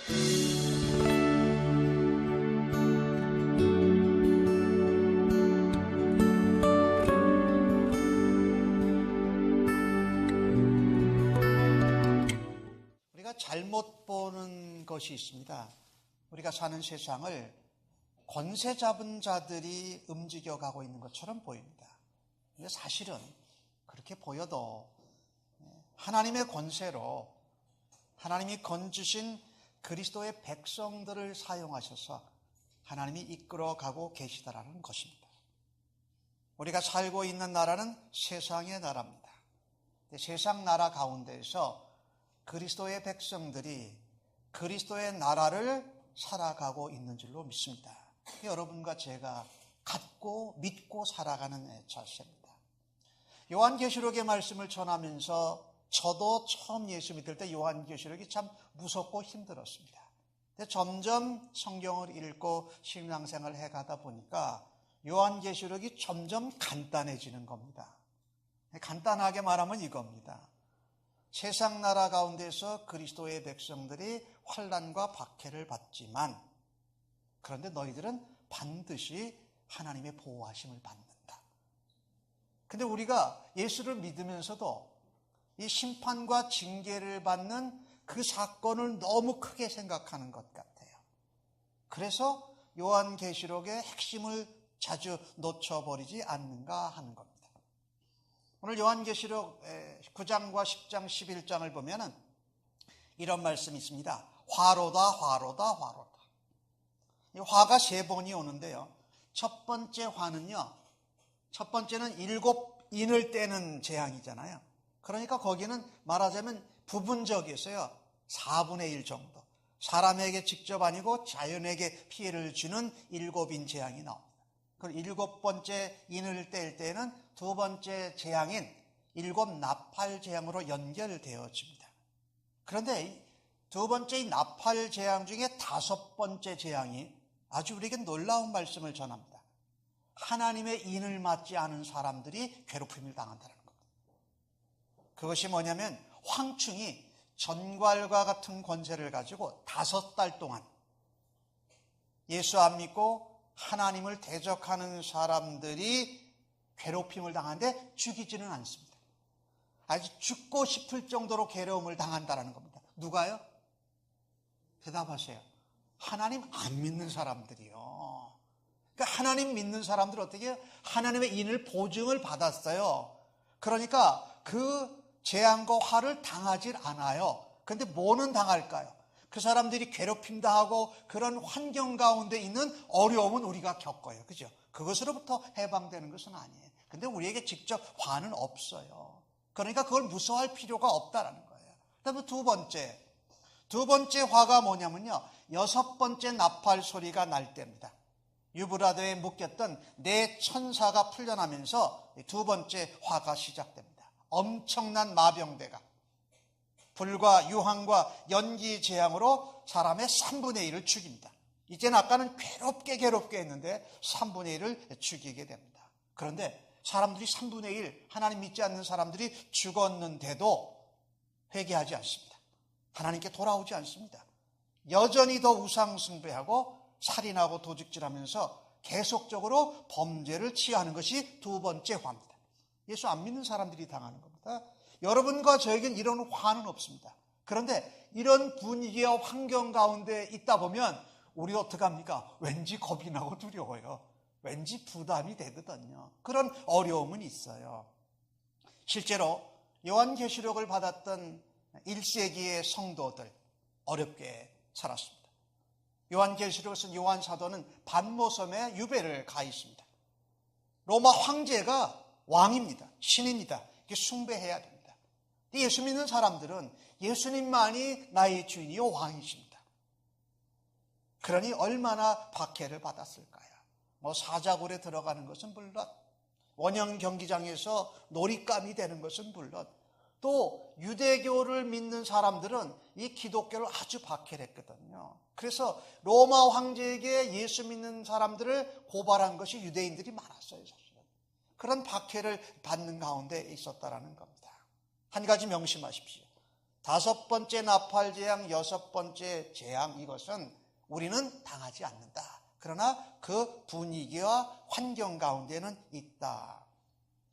우리가 잘못 보는 것이 있습니다. 우리가 사는 세상을 권세 잡은 자들이 움직여가고 있는 것처럼 보입니다. 근데 사실은 그렇게 보여도 하나님의 권세로 하나님이 건주신 그리스도의 백성들을 사용하셔서 하나님이 이끌어가고 계시다라는 것입니다. 우리가 살고 있는 나라는 세상의 나라입니다. 세상 나라 가운데에서 그리스도의 백성들이 그리스도의 나라를 살아가고 있는 줄로 믿습니다. 여러분과 제가 갖고 믿고 살아가는 자세입니다. 요한계시록의 말씀을 전하면서 저도 처음 예수 믿을 때 요한계시록이 참 무섭고 힘들었습니다. 근데 점점 성경을 읽고 신앙생활을 해가다 보니까 요한계시록이 점점 간단해지는 겁니다. 간단하게 말하면 이겁니다. 세상 나라 가운데서 그리스도의 백성들이 환난과 박해를 받지만 그런데 너희들은 반드시 하나님의 보호하심을 받는다. 근데 우리가 예수를 믿으면서도 이 심판과 징계를 받는 그 사건을 너무 크게 생각하는 것 같아요. 그래서 요한계시록의 핵심을 자주 놓쳐버리지 않는가 하는 겁니다. 오늘 요한계시록 9장과 10장, 11장을 보면은 이런 말씀이 있습니다. 화로다, 화로다, 화로다. 이 화가 3번이 오는데요. 첫 번째 화는요, 첫 번째는 7인을 떼는 재앙이잖아요. 그러니까 거기는 말하자면 부분적이었어요. 4분의 1 정도. 사람에게 직접 아니고 자연에게 피해를 주는 7인 재앙이 나옵니다. 그리고 7번째 인을 뗄 때는 두 번째 재앙인 7 나팔 재앙으로 연결되어집니다. 그런데 두 번째 나팔 재앙 중에 5번째 재앙이 아주 우리에게 놀라운 말씀을 전합니다. 하나님의 인을 맞지 않은 사람들이 괴롭힘을 당한다는 겁니다. 그것이 뭐냐면 황충이 전갈과 같은 권세를 가지고 5달 동안 예수 안 믿고 하나님을 대적하는 사람들이 괴롭힘을 당하는데 죽이지는 않습니다. 아주 죽고 싶을 정도로 괴로움을 당한다는 겁니다. 누가요? 대답하세요. 하나님 안 믿는 사람들이요. 그러니까 하나님 믿는 사람들은 어떻게 해요? 하나님의 인을 보증을 받았어요. 그러니까 그 재앙과 화를 당하질 않아요. 그런데 뭐는 당할까요? 그 사람들이 괴롭힘 당하고 그런 환경 가운데 있는 어려움은 우리가 겪어요. 그죠? 그것으로부터 해방되는 것은 아니에요. 근데 우리에게 직접 화는 없어요. 그러니까 그걸 무서워할 필요가 없다라는 거예요. 그다음에 두 번째 화가 뭐냐면요. 6번째 나팔 소리가 날 때입니다. 유브라데에 묶였던 4천사가 풀려나면서 두 번째 화가 시작됩니다. 엄청난 마병대가 불과 유황과 연기 재앙으로 사람의 3분의 1을 죽입니다. 이제는 아까는 괴롭게 했는데 3분의 1을 죽이게 됩니다. 그런데 사람들이 3분의 1, 하나님 믿지 않는 사람들이 죽었는데도 회개하지 않습니다. 하나님께 돌아오지 않습니다. 여전히 더 우상숭배하고 살인하고 도둑질하면서 계속적으로 범죄를 취하는 것이 두 번째 화입니다. 예수 안 믿는 사람들이 당하는 겁니다. 여러분과 저에겐 이런 화는 없습니다. 그런데 이런 분위기와 환경 가운데 있다 보면 우리가 어떡합니까? 왠지 겁이 나고 두려워요. 왠지 부담이 되거든요. 그런 어려움은 있어요. 실제로 요한계시록을 받았던 1세기의 성도들 어렵게 살았습니다. 요한계시록을 쓴 요한 사도는 반모섬에 유배를 가 있습니다. 로마 황제가 왕입니다. 신입니다. 이게 숭배해야 됩니다. 예수 믿는 사람들은 예수님만이 나의 주인이요 왕이십니다. 그러니 얼마나 박해를 받았을까요? 사자굴에 들어가는 것은 물론, 원형 경기장에서 놀잇감이 되는 것은 물론, 또 유대교를 믿는 사람들은 이 기독교를 아주 박해를 했거든요. 그래서 로마 황제에게 예수 믿는 사람들을 고발한 것이 유대인들이 많았어요, 사실은. 그런 박해를 받는 가운데 있었다라는 겁니다. 한 가지 명심하십시오. 5번째 나팔 재앙, 6번째 재앙, 이것은 우리는 당하지 않는다. 그러나 그 분위기와 환경 가운데는 있다.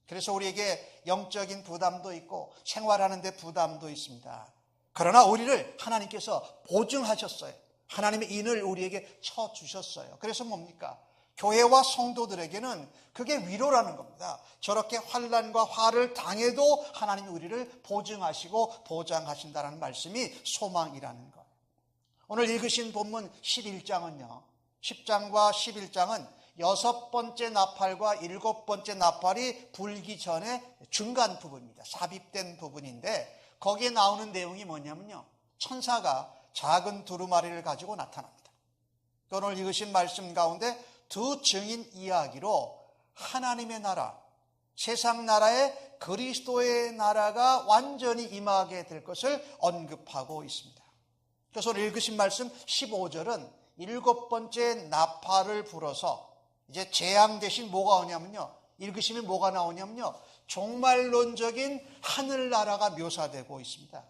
그래서 우리에게 영적인 부담도 있고 생활하는 데 부담도 있습니다. 그러나 우리를 하나님께서 보증하셨어요. 하나님의 인을 우리에게 쳐주셨어요. 그래서 뭡니까? 교회와 성도들에게는 그게 위로라는 겁니다. 저렇게 환난과 화를 당해도 하나님이 우리를 보증하시고 보장하신다는 말씀이 소망이라는 것. 오늘 읽으신 본문 11장은요. 10장과 11장은 6번째 나팔과 7번째 나팔이 불기 전에 중간 부분입니다. 삽입된 부분인데 거기에 나오는 내용이 뭐냐면요. 천사가 작은 두루마리를 가지고 나타납니다. 오늘 읽으신 말씀 가운데 두 증인 이야기로 하나님의 나라, 세상 나라에 그리스도의 나라가 완전히 임하게 될 것을 언급하고 있습니다. 그래서 오늘 읽으신 말씀 15절은 7번째 나팔을 불어서 이제 재앙 대신 뭐가 오냐면요. 읽으시면 뭐가 나오냐면요. 종말론적인 하늘나라가 묘사되고 있습니다.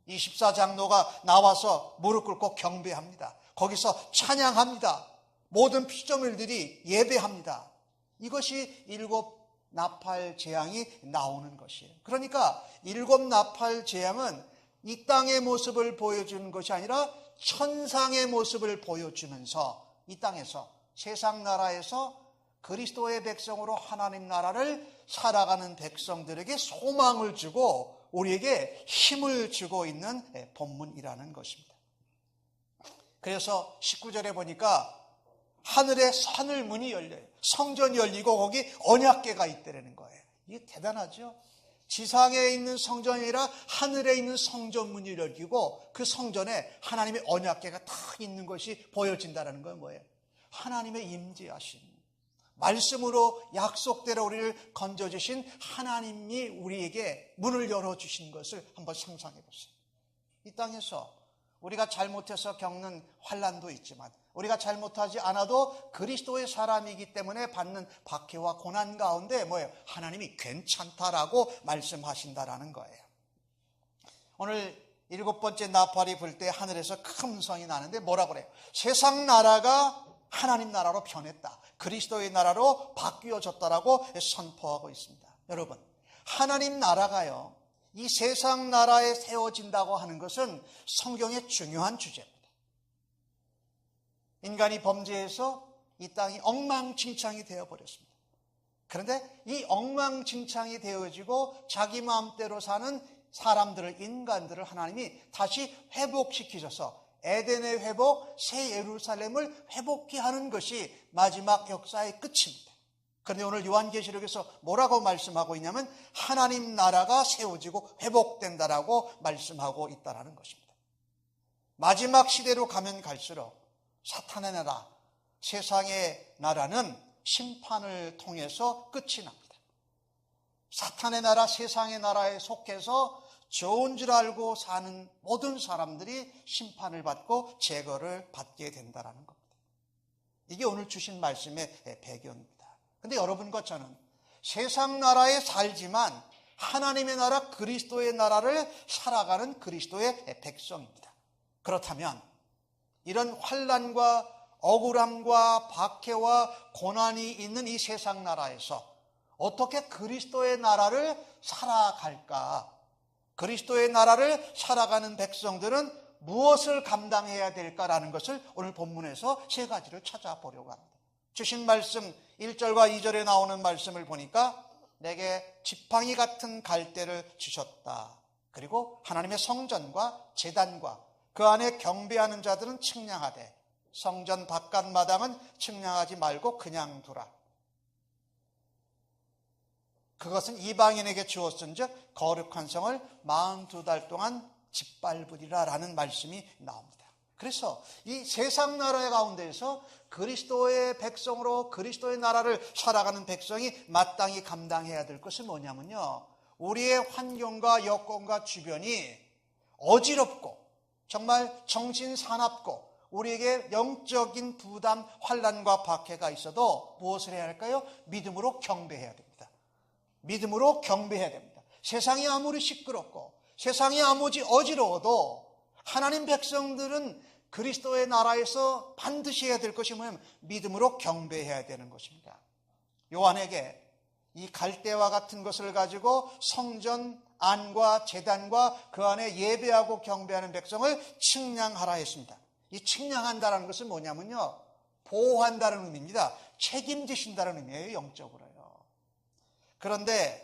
24장로가 나와서 무릎 꿇고 경배합니다. 거기서 찬양합니다. 모든 피조물들이 예배합니다. 이것이 7 나팔 재앙이 나오는 것이에요. 그러니까 7 나팔 재앙은 이 땅의 모습을 보여주는 것이 아니라 천상의 모습을 보여주면서 이 땅에서 세상 나라에서 그리스도의 백성으로 하나님 나라를 살아가는 백성들에게 소망을 주고 우리에게 힘을 주고 있는 본문이라는 것입니다. 그래서 19절에 보니까 하늘에 하늘문이 열려요. 성전이 열리고 거기 언약궤가 있다는 거예요. 이게 대단하죠? 지상에 있는 성전이 아니라 하늘에 있는 성전문이 열리고 그 성전에 하나님의 언약궤가 딱 있는 것이 보여진다는 건 뭐예요? 하나님의 임재하심, 말씀으로 약속대로 우리를 건져주신 하나님이 우리에게 문을 열어주신 것을 한번 상상해 보세요. 이 땅에서 우리가 잘못해서 겪는 환난도 있지만 우리가 잘못하지 않아도 그리스도의 사람이기 때문에 받는 박해와 고난 가운데 뭐예요? 하나님이 괜찮다라고 말씀하신다라는 거예요. 오늘 7번째 나팔이 불 때 하늘에서 큰 음성이 나는데 뭐라 그래요? 세상 나라가 하나님 나라로 변했다. 그리스도의 나라로 바뀌어졌다라고 선포하고 있습니다. 여러분, 하나님 나라가요, 이 세상 나라에 세워진다고 하는 것은 성경의 중요한 주제입니다. 인간이 범죄해서 이 땅이 엉망진창이 되어버렸습니다. 그런데 이 엉망진창이 되어지고 자기 마음대로 사는 사람들을, 인간들을 하나님이 다시 회복시키셔서 에덴의 회복, 새 예루살렘을 회복케 하는 것이 마지막 역사의 끝입니다. 그런데 오늘 요한계시록에서 뭐라고 말씀하고 있냐면 하나님 나라가 세워지고 회복된다라고 말씀하고 있다는 것입니다. 마지막 시대로 가면 갈수록 사탄의 나라, 세상의 나라는 심판을 통해서 끝이 납니다. 사탄의 나라, 세상의 나라에 속해서 좋은 줄 알고 사는 모든 사람들이 심판을 받고 제거를 받게 된다는 겁니다. 이게 오늘 주신 말씀의 배경입니다. 그런데 여러분과 저는 세상 나라에 살지만 하나님의 나라, 그리스도의 나라를 살아가는 그리스도의 백성입니다. 그렇다면 이런 환난과 억울함과 박해와 고난이 있는 이 세상 나라에서 어떻게 그리스도의 나라를 살아갈까? 그리스도의 나라를 살아가는 백성들은 무엇을 감당해야 될까라는 것을 오늘 본문에서 세 가지를 찾아보려고 합니다. 주신 말씀 1절과 2절에 나오는 말씀을 보니까 내게 지팡이 같은 갈대를 주셨다. 그리고 하나님의 성전과 제단과 그 안에 경배하는 자들은 측량하되 성전 바깥 마당은 측량하지 말고 그냥 두라. 그것은 이방인에게 주었은즉 거룩한 성을 42달 동안 짓밟으리라 라는 말씀이 나옵니다. 그래서 이 세상 나라 가운데에서 그리스도의 백성으로 그리스도의 나라를 살아가는 백성이 마땅히 감당해야 될 것은 뭐냐면요, 우리의 환경과 여건과 주변이 어지럽고 정말 정신사납고 우리에게 영적인 부담, 환난과 박해가 있어도 무엇을 해야 할까요? 믿음으로 경배해야 됩니다. 믿음으로 경배해야 됩니다. 세상이 아무리 시끄럽고 세상이 아무리 어지러워도 하나님 백성들은 그리스도의 나라에서 반드시 해야 될 것이 뭐냐면 믿음으로 경배해야 되는 것입니다. 요한에게 이 갈대와 같은 것을 가지고 성전 안과 제단과 그 안에 예배하고 경배하는 백성을 측량하라 했습니다. 이 측량한다는 것은 뭐냐면요, 보호한다는 의미입니다. 책임지신다는 의미예요, 영적으로요. 그런데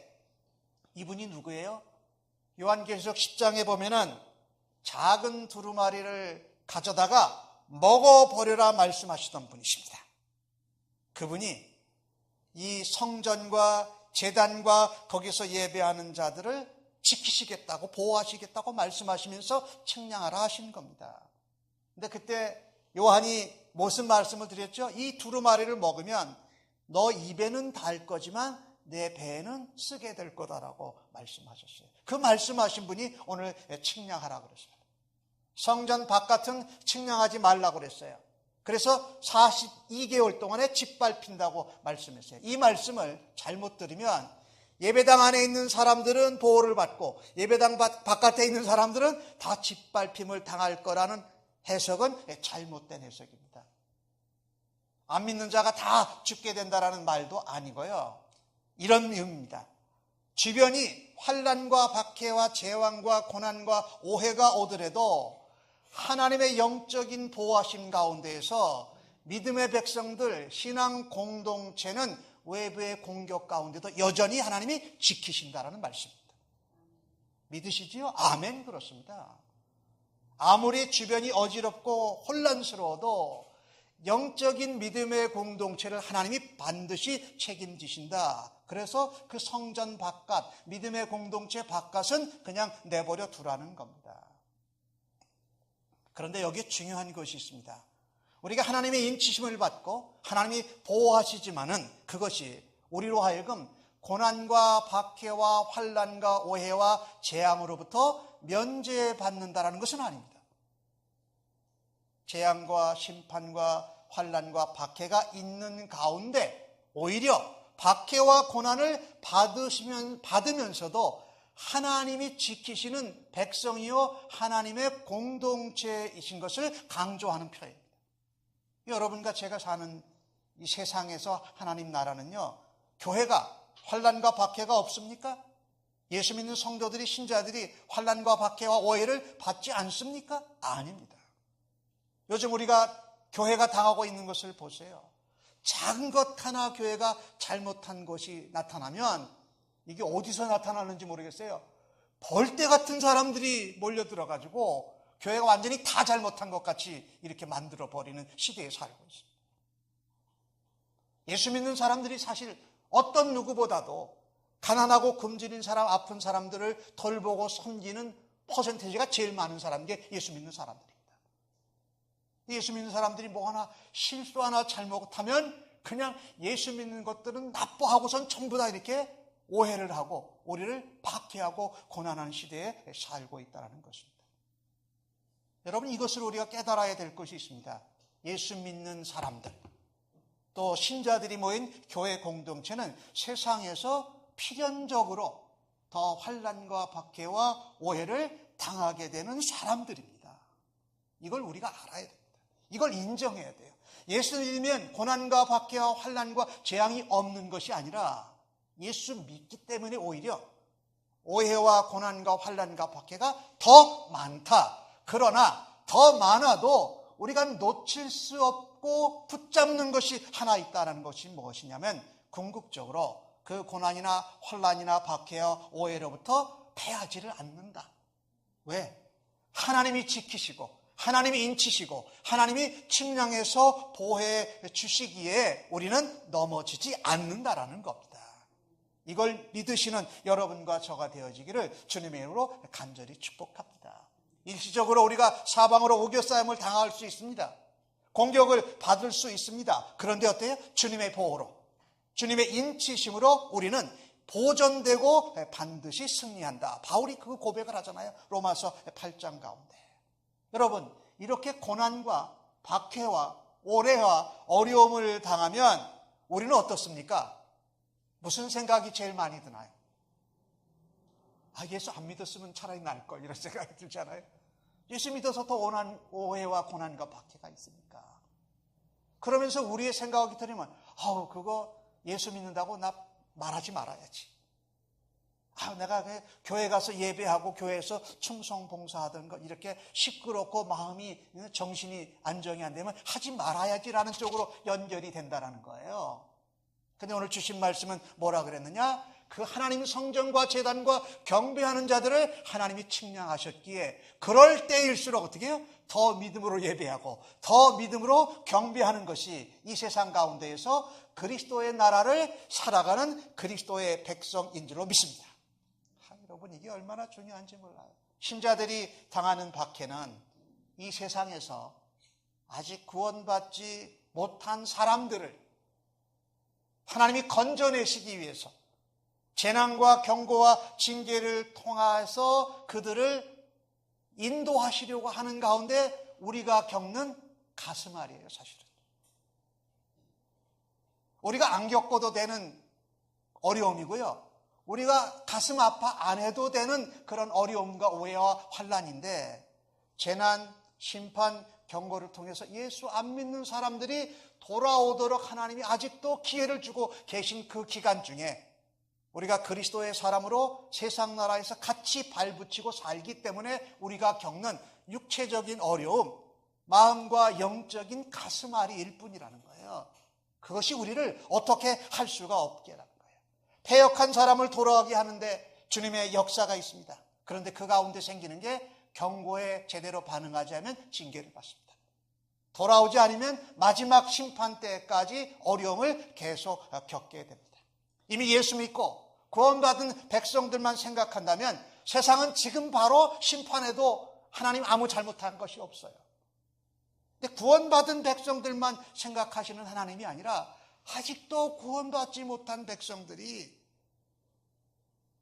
이분이 누구예요? 요한계시록 10장에 보면은 작은 두루마리를 가져다가 먹어버려라 말씀하시던 분이십니다. 그분이 이 성전과 제단과 거기서 예배하는 자들을 지키시겠다고, 보호하시겠다고 말씀하시면서 측량하라 하신 겁니다. 근데 그때 요한이 무슨 말씀을 드렸죠? 이 두루마리를 먹으면 너 입에는 달 거지만 내 배에는 쓰게 될 거다라고 말씀하셨어요. 그 말씀하신 분이 오늘 측량하라고 그랬어요. 성전 바깥은 측량하지 말라고 그랬어요. 그래서 42개월 동안에 짓밟힌다고 말씀했어요. 이 말씀을 잘못 들으면 예배당 안에 있는 사람들은 보호를 받고 예배당 바깥에 있는 사람들은 다 짓밟힘을 당할 거라는 해석은 잘못된 해석입니다. 안 믿는 자가 다 죽게 된다라는 말도 아니고요. 이런 의미입니다. 주변이 환난과 박해와 재앙과 고난과 오해가 오더라도 하나님의 영적인 보호하심 가운데에서 믿음의 백성들, 신앙 공동체는 외부의 공격 가운데도 여전히 하나님이 지키신다라는 말씀입니다. 믿으시지요? 아멘. 그렇습니다. 아무리 주변이 어지럽고 혼란스러워도 영적인 믿음의 공동체를 하나님이 반드시 책임지신다. 그래서 그 성전 바깥, 믿음의 공동체 바깥은 그냥 내버려 두라는 겁니다. 그런데 여기에 중요한 것이 있습니다. 우리가 하나님의 인치심을 받고 하나님이 보호하시지만은 그것이 우리로 하여금 고난과 박해와 환난과 오해와 재앙으로부터 면제받는다라는 것은 아닙니다. 재앙과 심판과 환난과 박해가 있는 가운데 오히려 박해와 고난을 받으면서도 하나님이 지키시는 백성이요 하나님의 공동체이신 것을 강조하는 표현입니다. 여러분과 제가 사는 이 세상에서 하나님 나라는요, 교회가 환난과 박해가 없습니까? 예수 믿는 성도들이, 신자들이 환난과 박해와 오해를 받지 않습니까? 아닙니다. 요즘 우리가 교회가 당하고 있는 것을 보세요. 작은 것 하나 교회가 잘못한 것이 나타나면 이게 어디서 나타나는지 모르겠어요. 벌떼 같은 사람들이 몰려들어가지고 교회가 완전히 다 잘못한 것 같이 이렇게 만들어버리는 시대에 살고 있습니다. 예수 믿는 사람들이 사실 어떤 누구보다도 가난하고 굶주린 사람, 아픈 사람들을 돌보고 섬기는 퍼센테이지가 제일 많은 사람인 게 예수 믿는 사람들입니다. 예수 믿는 사람들이 뭐 하나 실수 하나 잘못하면 그냥 예수 믿는 것들은 나빠하고선 전부 다 이렇게 오해를 하고 우리를 박해하고 고난하는 시대에 살고 있다는 것입니다. 여러분, 이것을 우리가 깨달아야 될 것이 있습니다. 예수 믿는 사람들, 또 신자들이 모인 교회 공동체는 세상에서 필연적으로 더 환난과 박해와 오해를 당하게 되는 사람들입니다. 이걸 우리가 알아야 됩니다. 이걸 인정해야 돼요. 예수 믿으면 고난과 박해와 환난과 재앙이 없는 것이 아니라 예수 믿기 때문에 오히려 오해와 고난과 환난과 박해가 더 많다. 그러나 더 많아도 우리가 놓칠 수 없고 붙잡는 것이 하나 있다는 것이 무엇이냐면 궁극적으로 그 고난이나 환난이나 박해와 오해로부터 패하지를 않는다. 왜? 하나님이 지키시고 하나님이 인치시고 하나님이 측량해서 보호해 주시기에 우리는 넘어지지 않는다라는 겁니다. 이걸 믿으시는 여러분과 저가 되어지기를 주님의 이름으로 간절히 축복합니다. 일시적으로 우리가 사방으로 우겨싸임을 당할 수 있습니다. 공격을 받을 수 있습니다. 그런데 어때요? 주님의 보호로, 주님의 인치심으로 우리는 보존되고 반드시 승리한다. 바울이 그 고백을 하잖아요. 로마서 8장 가운데. 여러분, 이렇게 고난과 박해와 오해와 어려움을 당하면 우리는 어떻습니까? 무슨 생각이 제일 많이 드나요? 예수 안 믿었으면 차라리 나을걸 이런 생각이 들잖아요. 예수 믿어서 더 오해와 고난과 박해가 있으니까. 그러면서 우리의 생각이 들으면 그거 예수 믿는다고 나 말하지 말아야지. 내가 교회 가서 예배하고 교회에서 충성 봉사하던 거 이렇게 시끄럽고 마음이 정신이 안정이 안 되면 하지 말아야지라는 쪽으로 연결이 된다는 거예요. 근데 오늘 주신 말씀은 뭐라 그랬느냐? 그 하나님 성전과 제단과 경배하는 자들을 하나님이 측량하셨기에 그럴 때일수록 어떻게 해요? 더 믿음으로 예배하고 더 믿음으로 경배하는 것이 이 세상 가운데에서 그리스도의 나라를 살아가는 그리스도의 백성인 줄로 믿습니다. 여러분, 이게 얼마나 중요한지 몰라요. 신자들이 당하는 박해는 이 세상에서 아직 구원받지 못한 사람들을 하나님이 건져내시기 위해서 재난과 경고와 징계를 통해서 그들을 인도하시려고 하는 가운데 우리가 겪는 가슴앓이에요, 사실은. 우리가 안 겪어도 되는 어려움이고요. 우리가 가슴 아파 안 해도 되는 그런 어려움과 오해와 환난인데, 재난, 심판, 경고를 통해서 예수 안 믿는 사람들이 돌아오도록 하나님이 아직도 기회를 주고 계신 그 기간 중에 우리가 그리스도의 사람으로 세상 나라에서 같이 발붙이고 살기 때문에 우리가 겪는 육체적인 어려움, 마음과 영적인 가슴앓이일 뿐이라는 거예요. 그것이 우리를 어떻게 할 수가 없게라는 거예요. 패역한 사람을 돌아오게 하는데 주님의 역사가 있습니다. 그런데 그 가운데 생기는 게 경고에 제대로 반응하지 않으면 징계를 받습니다. 돌아오지 않으면 마지막 심판 때까지 어려움을 계속 겪게 됩니다. 이미 예수 믿고 구원받은 백성들만 생각한다면 세상은 지금 바로 심판해도 하나님 아무 잘못한 것이 없어요. 근데 구원받은 백성들만 생각하시는 하나님이 아니라 아직도 구원받지 못한 백성들이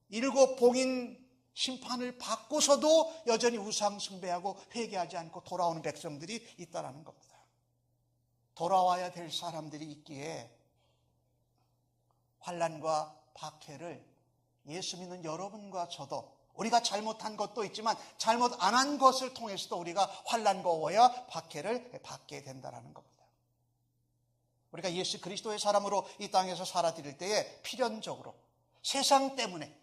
일곱 봉인 심판을 받고서도 여전히 우상 숭배하고 회개하지 않고 돌아오는 백성들이 있다는 겁니다. 돌아와야 될 사람들이 있기에 환난과 박해를 예수 믿는 여러분과 저도 우리가 잘못한 것도 있지만 잘못 안 한 것을 통해서도 우리가 환난과 오해와 박해를 받게 된다는 겁니다. 우리가 예수 그리스도의 사람으로 이 땅에서 살아드릴 때에 필연적으로 세상 때문에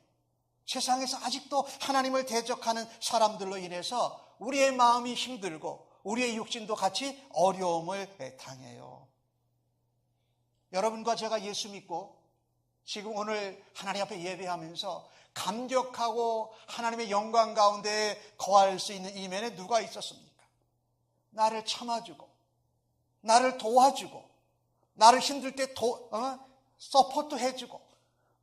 세상에서 아직도 하나님을 대적하는 사람들로 인해서 우리의 마음이 힘들고 우리의 육신도 같이 어려움을 당해요. 여러분과 제가 예수 믿고 지금 오늘 하나님 앞에 예배하면서 감격하고 하나님의 영광 가운데 거할 수 있는 이면에 누가 있었습니까? 나를 참아주고 나를 도와주고 나를 힘들 때 서포트 해주고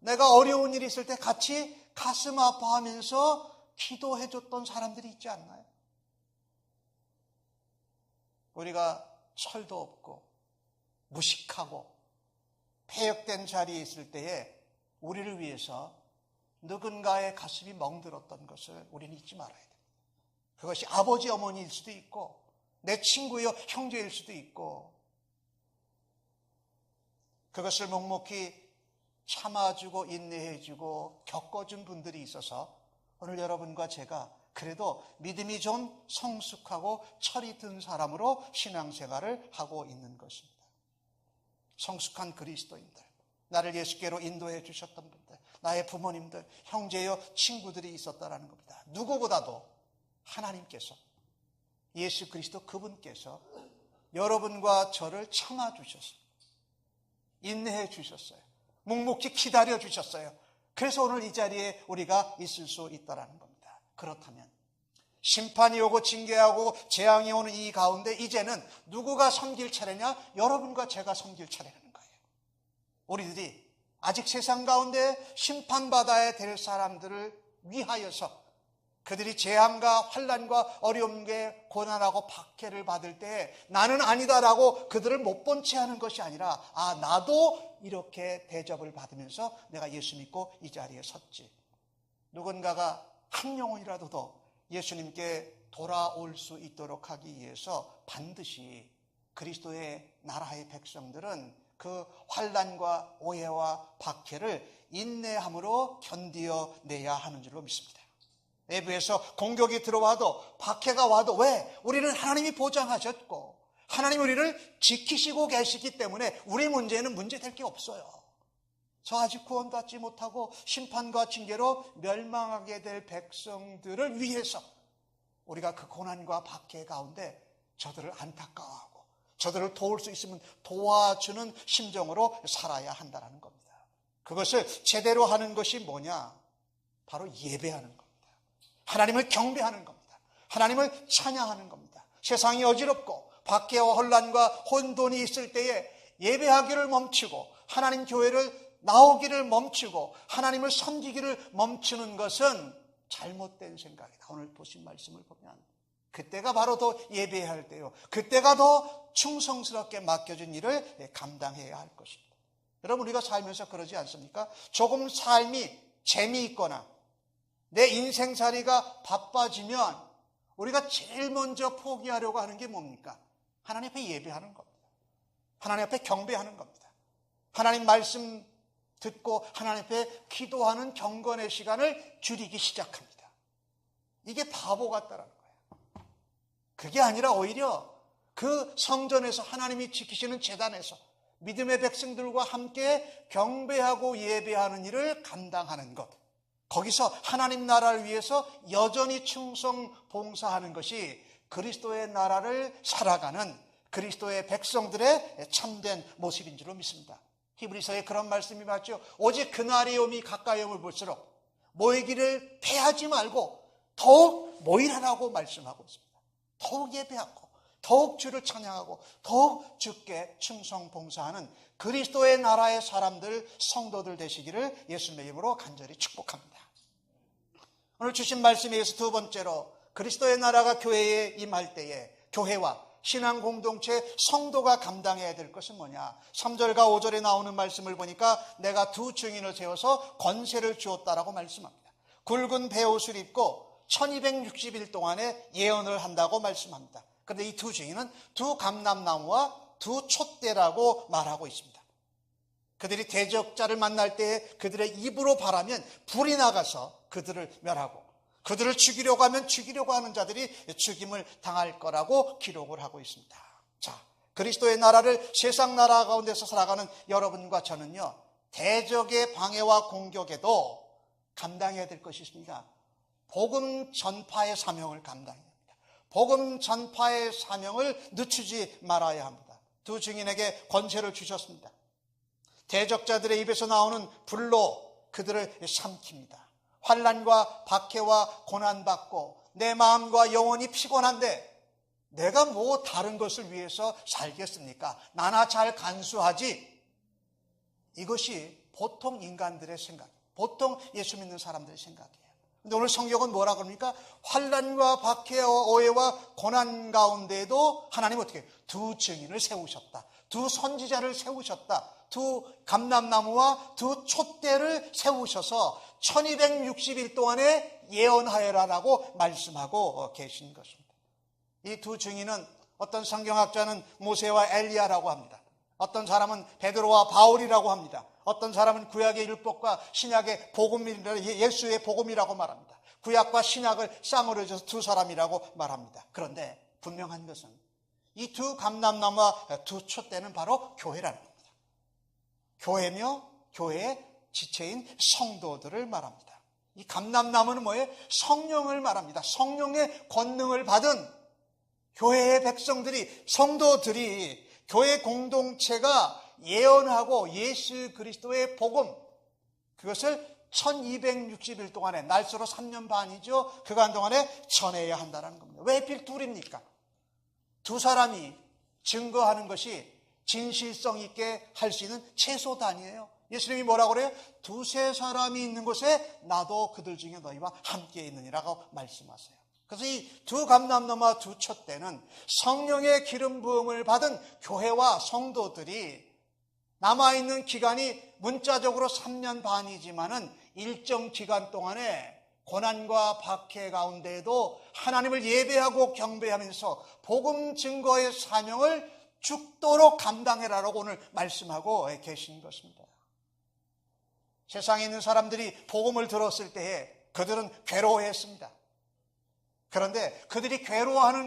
내가 어려운 일이 있을 때 같이 가슴 아파하면서 기도해줬던 사람들이 있지 않나요? 우리가 철도 없고 무식하고 폐역된 자리에 있을 때에 우리를 위해서 누군가의 가슴이 멍들었던 것을 우리는 잊지 말아야 됩니다. 그것이 아버지 어머니일 수도 있고 내 친구요 형제일 수도 있고 그것을 묵묵히 참아주고 인내해주고 겪어준 분들이 있어서 오늘 여러분과 제가 그래도 믿음이 좀 성숙하고 철이 든 사람으로 신앙생활을 하고 있는 것입니다. 성숙한 그리스도인들, 나를 예수께로 인도해 주셨던 분들, 나의 부모님들, 형제여 친구들이 있었다라는 겁니다. 누구보다도 하나님께서 예수 그리스도 그분께서 여러분과 저를 참아주셨어요. 인내해 주셨어요. 묵묵히 기다려 주셨어요. 그래서 오늘 이 자리에 우리가 있을 수 있다는 겁니다. 그렇다면 심판이 오고 징계하고 재앙이 오는 이 가운데 이제는 누구가 섬길 차례냐? 여러분과 제가 섬길 차례라는 거예요. 우리들이 아직 세상 가운데 심판받아야 될 사람들을 위하여서 그들이 재앙과 환난과 어려움에 고난하고 박해를 받을 때 나는 아니다라고 그들을 못 본 채 하는 것이 아니라 나도 이렇게 대접을 받으면서 내가 예수 믿고 이 자리에 섰지. 누군가가 한 영혼이라도 더 예수님께 돌아올 수 있도록 하기 위해서 반드시 그리스도의 나라의 백성들은 그 환난과 오해와 박해를 인내함으로 견디어내야 하는 줄로 믿습니다. 외부에서 공격이 들어와도 박해가 와도 왜? 우리는 하나님이 보장하셨고 하나님 우리를 지키시고 계시기 때문에 우리 문제는 문제될 게 없어요. 저 아직 구원받지 못하고 심판과 징계로 멸망하게 될 백성들을 위해서 우리가 그 고난과 박해 가운데 저들을 안타까워하고 저들을 도울 수 있으면 도와주는 심정으로 살아야 한다는 겁니다. 그것을 제대로 하는 것이 뭐냐? 바로 예배하는 겁니다. 하나님을 경배하는 겁니다. 하나님을 찬양하는 겁니다. 세상이 어지럽고 박해와 혼란과 혼돈이 있을 때에 예배하기를 멈추고 하나님 교회를 나오기를 멈추고 하나님을 섬기기를 멈추는 것은 잘못된 생각이다. 오늘 보신 말씀을 보면 그때가 바로 더 예배해야 할 때요. 그때가 더 충성스럽게 맡겨진 일을 감당해야 할 것입니다. 여러분 우리가 살면서 그러지 않습니까? 조금 삶이 재미있거나 내 인생살이가 바빠지면 우리가 제일 먼저 포기하려고 하는 게 뭡니까? 하나님 앞에 예배하는 겁니다. 하나님 앞에 경배하는 겁니다. 하나님 말씀 듣고 하나님 앞에 기도하는 경건의 시간을 줄이기 시작합니다. 이게 바보 같다라는 거예요. 그게 아니라 오히려 그 성전에서 하나님이 지키시는 제단에서 믿음의 백성들과 함께 경배하고 예배하는 일을 감당하는 것, 거기서 하나님 나라를 위해서 여전히 충성 봉사하는 것이 그리스도의 나라를 살아가는 그리스도의 백성들의 참된 모습인 줄로 믿습니다. 히브리서에 그런 말씀이 맞죠. 오직 그날이 오미 가까이 오면 볼수록 모이기를 패하지 말고 더욱 모이라라고 말씀하고 있습니다. 더욱 예배하고 더욱 주를 찬양하고 더욱 주께 충성 봉사하는 그리스도의 나라의 사람들, 성도들 되시기를 예수님의 이름으로 간절히 축복합니다. 오늘 주신 말씀에 의해서 두 번째로 그리스도의 나라가 교회에 임할 때에 교회와 신앙 공동체 성도가 감당해야 될 것은 뭐냐? 3절과 5절에 나오는 말씀을 보니까 내가 두 증인을 세워서 권세를 주었다라고 말씀합니다. 굵은 베옷을 입고 1260일 동안에 예언을 한다고 말씀합니다. 그런데 이 두 증인은 두 감람나무와 두 촛대라고 말하고 있습니다. 그들이 대적자를 만날 때 그들의 입으로 바라면 불이 나가서 그들을 멸하고 그들을 죽이려고 하면 죽이려고 하는 자들이 죽임을 당할 거라고 기록을 하고 있습니다. 자, 그리스도의 나라를 세상 나라 가운데서 살아가는 여러분과 저는요, 대적의 방해와 공격에도 감당해야 될 것이 있습니다. 복음 전파의 사명을 감당해야 합니다. 복음 전파의 사명을 늦추지 말아야 합니다. 두 증인에게 권세를 주셨습니다. 대적자들의 입에서 나오는 불로 그들을 삼킵니다. 환난과 박해와 고난받고 내 마음과 영혼이 피곤한데 내가 뭐 다른 것을 위해서 살겠습니까? 나나 잘 간수하지. 이것이 보통 인간들의 생각, 보통 예수 믿는 사람들의 생각이에요. 근데 오늘 성경은 뭐라 그럽니까? 환난과 박해와 오해와 고난 가운데에도 하나님 어떻게 두 증인을 세우셨다. 두 선지자를 세우셨다. 두 감람나무와 두 촛대를 세우셔서 1260일 동안에 예언하여라라고 말씀하고 계신 것입니다. 이 두 증인은 어떤 성경학자는 모세와 엘리야라고 합니다. 어떤 사람은 베드로와 바울이라고 합니다. 어떤 사람은 구약의 율법과 신약의 복음이라 예수의 복음이라고 말합니다. 구약과 신약을 쌍으로 져서 두 사람이라고 말합니다. 그런데 분명한 것은 이 두 감람나무와 두 촛대는 바로 교회라는 겁니다. 교회며 교회의 지체인 성도들을 말합니다. 이 감람나무는 뭐예요? 성령을 말합니다. 성령의 권능을 받은 교회의 백성들이, 성도들이, 교회 공동체가 예언하고 예수 그리스도의 복음, 그것을 1260일 동안에, 날수로 3년 반이죠. 그간 동안에 전해야 한다는 겁니다. 왜 하필 둘입니까? 두 사람이 증거하는 것이 진실성 있게 할 수 있는 최소 단위예요. 예수님이 뭐라고 그래요? 두세 사람이 있는 곳에 나도 그들 중에 너희와 함께 있느니라고 말씀하세요. 그래서 이 두 감람나무와 두 촛대는 성령의 기름 부음을 받은 교회와 성도들이 남아있는 기간이 문자적으로 3년 반이지만은 일정 기간 동안에 고난과 박해 가운데에도 하나님을 예배하고 경배하면서 복음 증거의 사명을 죽도록 감당해라라고 오늘 말씀하고 계신 것입니다. 세상에 있는 사람들이 복음을 들었을 때에 그들은 괴로워했습니다. 그런데 그들이 괴로워하는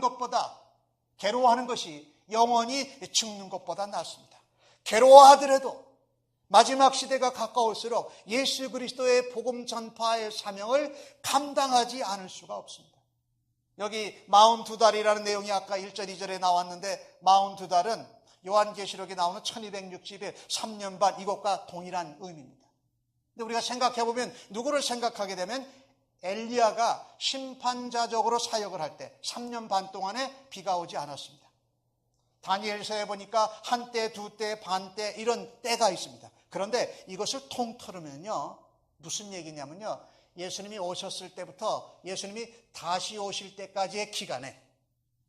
것이 영원히 죽는 것보다 낫습니다. 괴로워하더라도 마지막 시대가 가까울수록 예수 그리스도의 복음 전파의 사명을 감당하지 않을 수가 없습니다. 여기 42달이라는 내용이 아까 1절 2절에 나왔는데 42달은 요한계시록에 나오는 1260일 3년 반 이것과 동일한 의미입니다. 근데 우리가 생각해보면 누구를 생각하게 되면 엘리야가 심판자적으로 사역을 할 때 3년 반 동안에 비가 오지 않았습니다. 다니엘서에 보니까 한때, 두때, 반때 이런 때가 있습니다. 그런데 이것을 통틀으면요 무슨 얘기냐면요 예수님이 오셨을 때부터 예수님이 다시 오실 때까지의 기간에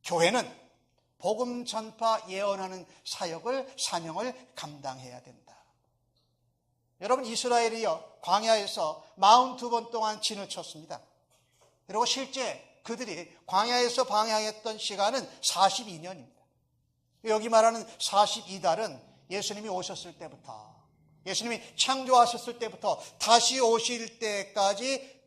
교회는 복음 전파 예언하는 사명을 감당해야 된다. 여러분 이스라엘이요 광야에서 42번 동안 진을 쳤습니다. 그리고 실제 그들이 광야에서 방향했던 시간은 42년입니다. 여기 말하는 42달은 예수님이 오셨을 때부터 예수님이 창조하셨을 때부터 다시 오실 때까지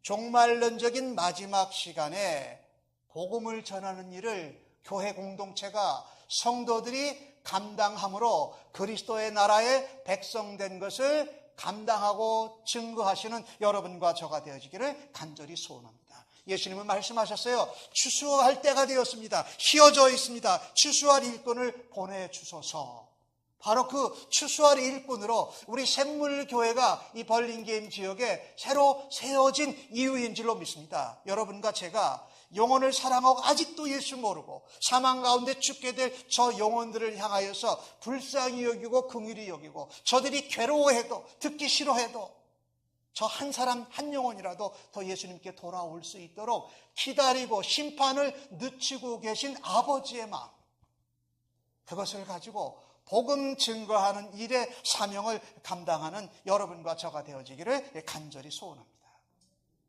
종말론적인 마지막 시간에 복음을 전하는 일을 교회 공동체가 성도들이 감당함으로 그리스도의 나라의 백성된 것을 감당하고 증거하시는 여러분과 저가 되어지기를 간절히 소원합니다. 예수님은 말씀하셨어요. 추수할 때가 되었습니다. 휘어져 있습니다. 추수할 일꾼을 보내주소서. 바로 그 추수할 일꾼으로 우리 샘물교회가 이 벌링게임 지역에 새로 세워진 이유인 줄로 믿습니다. 여러분과 제가 영혼을 사랑하고 아직도 예수 모르고 사망 가운데 죽게 될 저 영혼들을 향하여서 불쌍히 여기고 긍휼히 여기고 저들이 괴로워해도 듣기 싫어해도 저 한 사람 한 영혼이라도 더 예수님께 돌아올 수 있도록 기다리고 심판을 늦추고 계신 아버지의 마음, 그것을 가지고 복음 증거하는 일의 사명을 감당하는 여러분과 저가 되어지기를 간절히 소원합니다.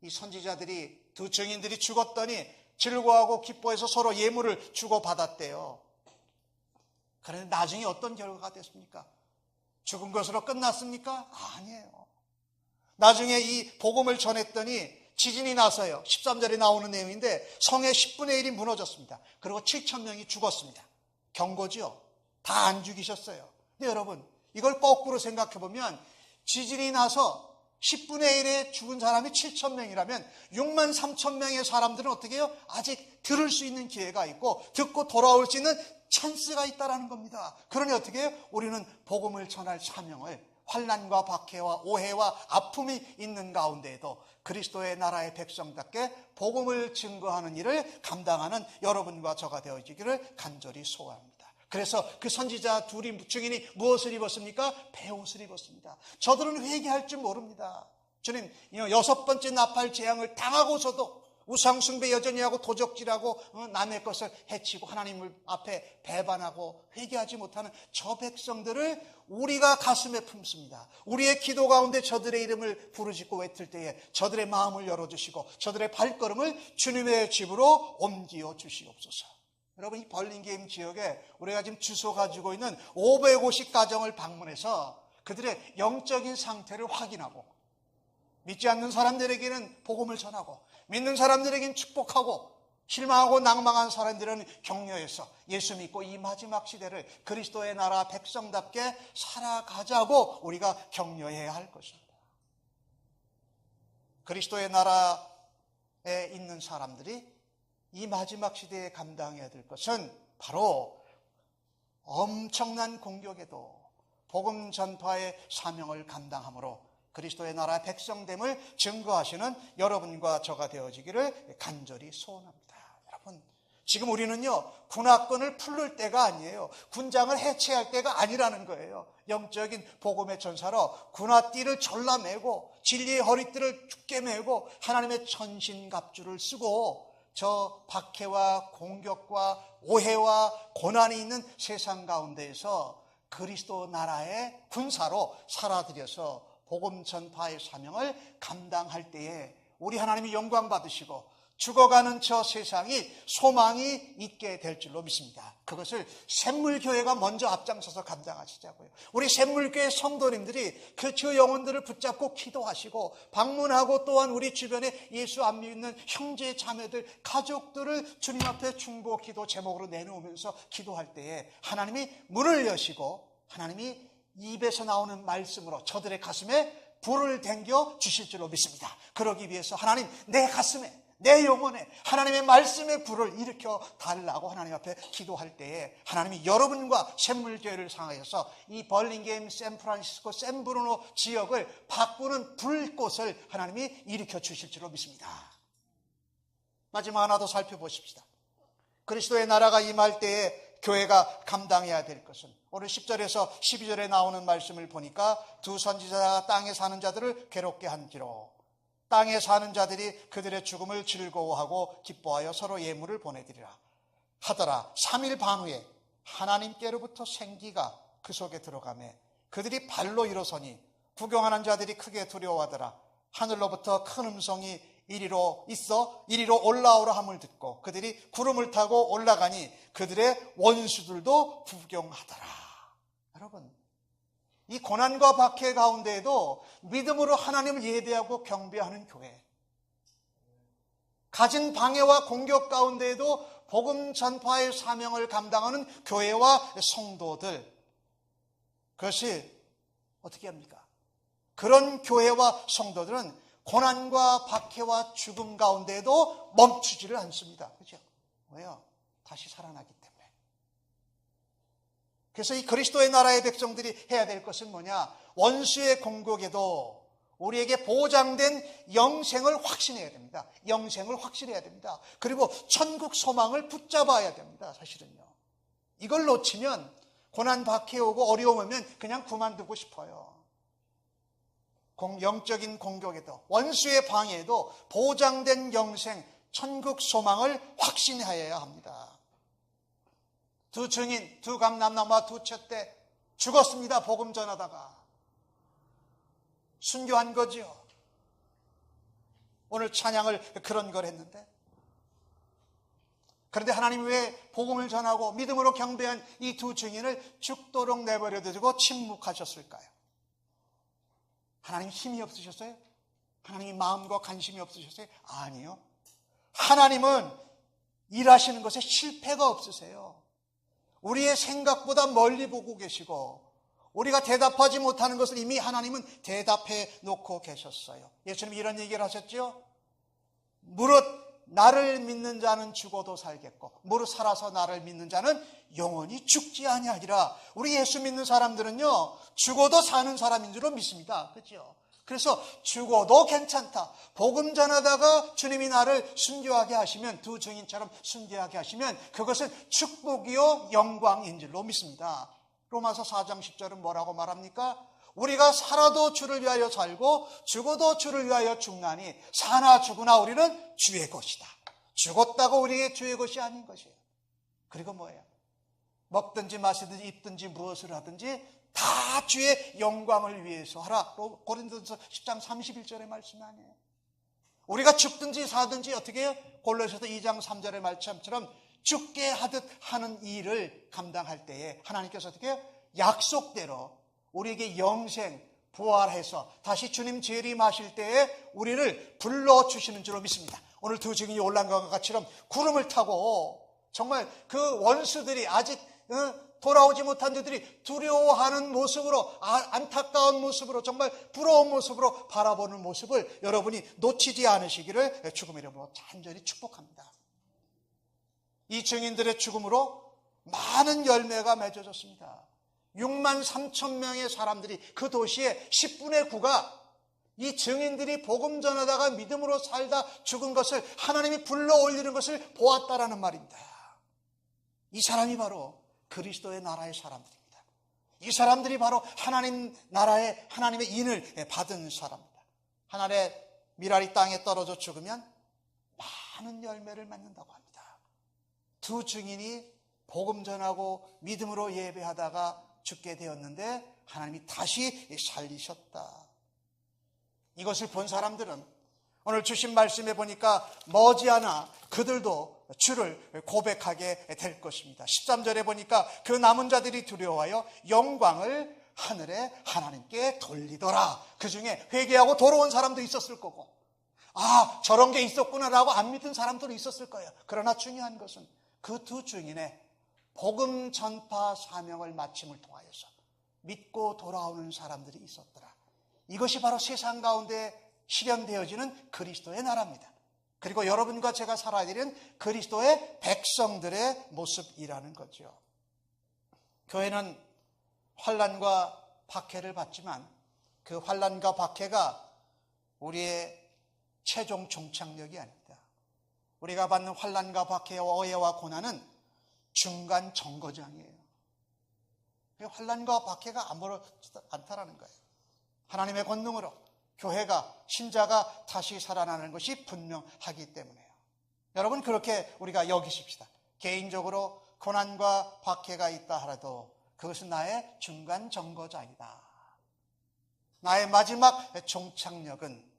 이 선지자들이 두 증인들이 죽었더니 즐거워하고 기뻐해서 서로 예물을 주고받았대요. 그런데 나중에 어떤 결과가 됐습니까? 죽은 것으로 끝났습니까? 아니에요. 나중에 이 복음을 전했더니 지진이 나서요. 13절에 나오는 내용인데 성의 10분의 1이 무너졌습니다. 그리고 7,000명이 죽었습니다. 경고죠. 다 안 죽이셨어요. 근데 여러분 이걸 거꾸로 생각해 보면 지진이 나서 10분의 1에 죽은 사람이 7,000명이라면 63,000명의 사람들은 어떻게 해요? 아직 들을 수 있는 기회가 있고 듣고 돌아올 수 있는 찬스가 있다는 겁니다. 그러니 어떻게 해요? 우리는 복음을 전할 사명을 환난과 박해와 오해와 아픔이 있는 가운데에도 그리스도의 나라의 백성답게 복음을 증거하는 일을 감당하는 여러분과 저가 되어지기를 간절히 소원합니다. 그래서 그 선지자 둘이 증인이 무엇을 입었습니까? 베옷을 입었습니다. 저들은 회개할 줄 모릅니다. 주님, 6번째 나팔 재앙을 당하고서도 우상숭배 여전히 하고 도적질하고 남의 것을 해치고 하나님 앞에 배반하고 회개하지 못하는 저 백성들을 우리가 가슴에 품습니다. 우리의 기도 가운데 저들의 이름을 부르짖고 외칠 때에 저들의 마음을 열어주시고 저들의 발걸음을 주님의 집으로 옮겨 주시옵소서. 여러분 이 벌링게임 지역에 우리가 지금 주소 가지고 있는 550 가정을 방문해서 그들의 영적인 상태를 확인하고 믿지 않는 사람들에게는 복음을 전하고 믿는 사람들에게는 축복하고 실망하고 낭망한 사람들은 격려해서 예수 믿고 이 마지막 시대를 그리스도의 나라 백성답게 살아가자고 우리가 격려해야 할 것입니다. 그리스도의 나라에 있는 사람들이 이 마지막 시대에 감당해야 될 것은 바로 엄청난 공격에도 복음 전파의 사명을 감당함으로 그리스도의 나라 백성됨을 증거하시는 여러분과 저가 되어지기를 간절히 소원합니다. 여러분, 지금 우리는요 군화권을 풀을 때가 아니에요. 군장을 해체할 때가 아니라는 거예요. 영적인 복음의 전사로 군화띠를 졸라매고 진리의 허리띠를 굳게 매고 하나님의 천신갑주를 쓰고 저 박해와 공격과 오해와 고난이 있는 세상 가운데에서 그리스도 나라의 군사로 살아들여서 복음 전파의 사명을 감당할 때에 우리 하나님이 영광 받으시고 죽어가는 저 세상이 소망이 있게 될 줄로 믿습니다. 그것을 샘물교회가 먼저 앞장서서 감당하시자고요. 우리 샘물교회 성도님들이 그 주 영혼들을 붙잡고 기도하시고 방문하고 또한 우리 주변에 예수 안 믿는 형제 자매들 가족들을 주님 앞에 중보 기도 제목으로 내놓으면서 기도할 때에 하나님이 문을 여시고 하나님이 입에서 나오는 말씀으로 저들의 가슴에 불을 댕겨 주실 줄로 믿습니다. 그러기 위해서 하나님 내 가슴에 내 영혼에 하나님의 말씀의 불을 일으켜 달라고 하나님 앞에 기도할 때에 하나님이 여러분과 샘물교회를 상하여서 이 벌링게임, 샌프란시스코, 샌브루노 지역을 바꾸는 불꽃을 하나님이 일으켜 주실 줄로 믿습니다. 마지막 하나 더 살펴보십시다. 그리스도의 나라가 임할 때에 교회가 감당해야 될 것은 오늘 10절에서 12절에 나오는 말씀을 보니까 두 선지자가 땅에 사는 자들을 괴롭게 한기로 땅에 사는 자들이 그들의 죽음을 즐거워하고 기뻐하여 서로 예물을 보내드리라 하더라. 3일 반 후에 하나님께로부터 생기가 그 속에 들어가매 그들이 발로 일어서니 구경하는 자들이 크게 두려워하더라. 하늘로부터 큰 음성이 이리로 올라오라 함을 듣고 그들이 구름을 타고 올라가니 그들의 원수들도 구경하더라. 여러분, 이 고난과 박해 가운데에도 믿음으로 하나님을 예배하고 경배하는 교회, 가진 방해와 공격 가운데에도 복음 전파의 사명을 감당하는 교회와 성도들, 그것이 어떻게 합니까? 그런 교회와 성도들은 고난과 박해와 죽음 가운데에도 멈추지를 않습니다. 그렇죠? 왜요? 다시 살아나기 때문에. 그래서 이 그리스도의 나라의 백성들이 해야 될 것은 뭐냐? 원수의 공격에도 우리에게 보장된 영생을 확신해야 됩니다. 영생을 확신해야 됩니다. 그리고 천국 소망을 붙잡아야 됩니다. 사실은요. 이걸 놓치면 고난 박해 오고 어려움 오면 그냥 그만두고 싶어요. 영적인 공격에도 원수의 방해에도 보장된 영생, 천국 소망을 확신하여야 합니다. 두 증인, 두 감람나무와 두 쳇대 죽었습니다. 복음 전하다가 순교한 거지요. 오늘 찬양을 그런 걸 했는데, 그런데 하나님이 왜 복음을 전하고 믿음으로 경배한 이 두 증인을 죽도록 내버려 두고 침묵하셨을까요? 하나님 힘이 없으셨어요? 하나님이 마음과 관심이 없으셨어요? 아니요. 하나님은 일하시는 것에 실패가 없으세요. 우리의 생각보다 멀리 보고 계시고 우리가 대답하지 못하는 것을 이미 하나님은 대답해 놓고 계셨어요. 예수님이 이런 얘기를 하셨죠. 무릇 나를 믿는 자는 죽어도 살겠고 무릇 살아서 나를 믿는 자는 영원히 죽지 아니하리라. 우리 예수 믿는 사람들은요, 죽어도 사는 사람인 줄로 믿습니다. 그렇죠? 그래서 죽어도 괜찮다. 복음 전하다가 주님이 나를 순교하게 하시면, 두 증인처럼 순교하게 하시면 그것은 축복이요 영광인 줄로 믿습니다. 로마서 4장 10절은 뭐라고 말합니까? 우리가 살아도 주를 위하여 살고 죽어도 주를 위하여 죽나니 사나 죽으나 우리는 주의 것이다. 죽었다고 우리의 주의 것이 아닌 것이에요. 그리고 뭐예요? 먹든지 마시든지 입든지 무엇을 하든지 다 주의 영광을 위해서 하라. 고린도전서 10장 31절의 말씀 아니에요. 우리가 죽든지 사든지 어떻게 해요? 골로새서 2장 3절의 말씀처럼 죽게 하듯 하는 일을 감당할 때에 하나님께서 어떻게 해요? 약속대로 우리에게 영생, 부활해서 다시 주님 재림하실 때에 우리를 불러주시는 줄로 믿습니다. 오늘 두 증인이 올라간 것 같이처럼 구름을 타고 정말 그 원수들이 아직 돌아오지 못한 자들이 두려워하는 모습으로, 안타까운 모습으로, 정말 부러운 모습으로 바라보는 모습을 여러분이 놓치지 않으시기를 죽음의 이름으로 간절히 축복합니다. 이 증인들의 죽음으로 많은 열매가 맺어졌습니다. 6만 3천 명의 사람들이, 그 도시의 10분의 9가 이 증인들이 복음 전하다가 믿음으로 살다 죽은 것을 하나님이 불러 올리는 것을 보았다라는 말입니다. 이 사람이 바로 그리스도의 나라의 사람들입니다. 이 사람들이 바로 하나님 나라의 하나님의 인을 받은 사람입니다. 하늘의 미랄이 땅에 떨어져 죽으면 많은 열매를 맺는다고 합니다. 두 증인이 복음 전하고 믿음으로 예배하다가 죽게 되었는데 하나님이 다시 살리셨다. 이것을 본 사람들은 오늘 주신 말씀에 보니까 머지않아 그들도 주를 고백하게 될 것입니다. 13절에 보니까 그 남은 자들이 두려워하여 영광을 하늘에 하나님께 돌리더라. 그 중에 회개하고 돌아온 사람도 있었을 거고, 아, 저런 게 있었구나라고 안 믿은 사람들도 있었을 거예요. 그러나 중요한 것은 그 두 증인의 복음 전파 사명을 마침을 통하여서 믿고 돌아오는 사람들이 있었더라. 이것이 바로 세상 가운데 실현되어지는 그리스도의 나라입니다. 그리고 여러분과 제가 살아야 되는 그리스도의 백성들의 모습이라는 거죠. 교회는 환난과 박해를 받지만 그 환난과 박해가 우리의 최종 종착역이 아닙니다. 우리가 받는 환난과 박해와 어해와 고난은 중간 정거장이에요. 환난과 박해가 아무렇지도 않다라는 거예요. 하나님의 권능으로 교회가, 신자가 다시 살아나는 것이 분명하기 때문에요. 여러분, 그렇게 우리가 여기십시다. 개인적으로 고난과 박해가 있다 하라도 그것은 나의 중간 정거장이다. 나의 마지막 종착역은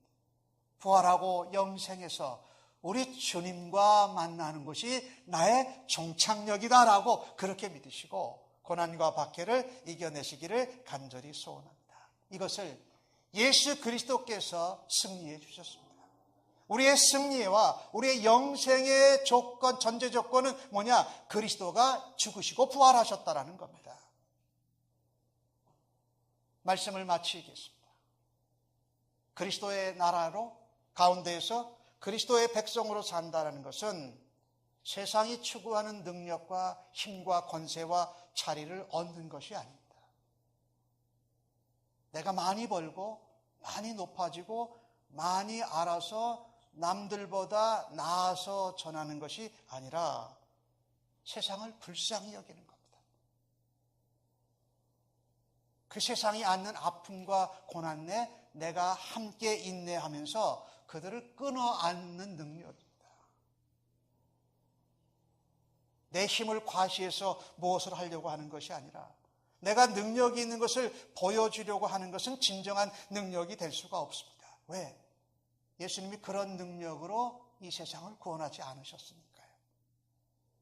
부활하고 영생에서 우리 주님과 만나는 것이 나의 종착역이다라고 그렇게 믿으시고 고난과 박해를 이겨내시기를 간절히 소원합니다. 이것을 예수 그리스도께서 승리해 주셨습니다. 우리의 승리와 우리의 영생의 조건, 전제 조건은 뭐냐? 그리스도가 죽으시고 부활하셨다라는 겁니다. 말씀을 마치겠습니다. 그리스도의 나라로 가운데에서 그리스도의 백성으로 산다는 것은 세상이 추구하는 능력과 힘과 권세와 자리를 얻는 것이 아닙니다. 내가 많이 벌고 많이 높아지고 많이 알아서 남들보다 나아서 전하는 것이 아니라 세상을 불쌍히 여기는 겁니다. 그 세상이 안는 아픔과 고난 내 내가 함께 인내하면서 그들을 끊어 안는 능력입니다. 내 힘을 과시해서 무엇을 하려고 하는 것이 아니라 내가 능력이 있는 것을 보여주려고 하는 것은 진정한 능력이 될 수가 없습니다. 왜? 예수님이 그런 능력으로 이 세상을 구원하지 않으셨으니까요.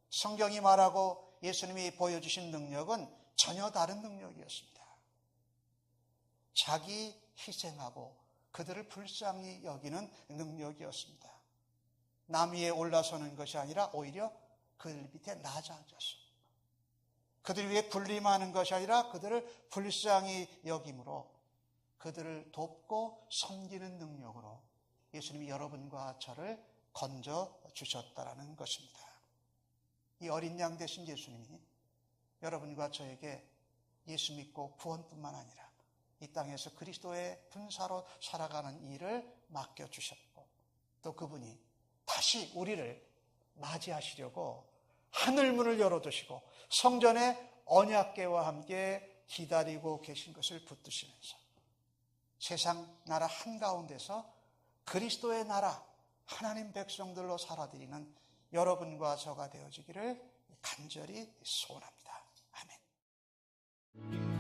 성경이 말하고 예수님이 보여주신 능력은 전혀 다른 능력이었습니다. 자기 희생하고 그들을 불쌍히 여기는 능력이었습니다. 남 위에 올라서는 것이 아니라 오히려 그들 밑에 낮아져서 그들 위해 군림하는 것이 아니라 그들을 불쌍히 여김으로 그들을 돕고 섬기는 능력으로 예수님이 여러분과 저를 건져 주셨다라는 것입니다. 이 어린 양 되신 예수님이 여러분과 저에게 예수 믿고 구원뿐만 아니라 이 땅에서 그리스도의 분사로 살아가는 일을 맡겨주셨고 또 그분이 다시 우리를 맞이하시려고 하늘문을 열어두시고 성전의 언약궤와 함께 기다리고 계신 것을 붙드시면서 세상 나라 한가운데서 그리스도의 나라 하나님 백성들로 살아드리는 여러분과 저가 되어지기를 간절히 소원합니다. 아멘.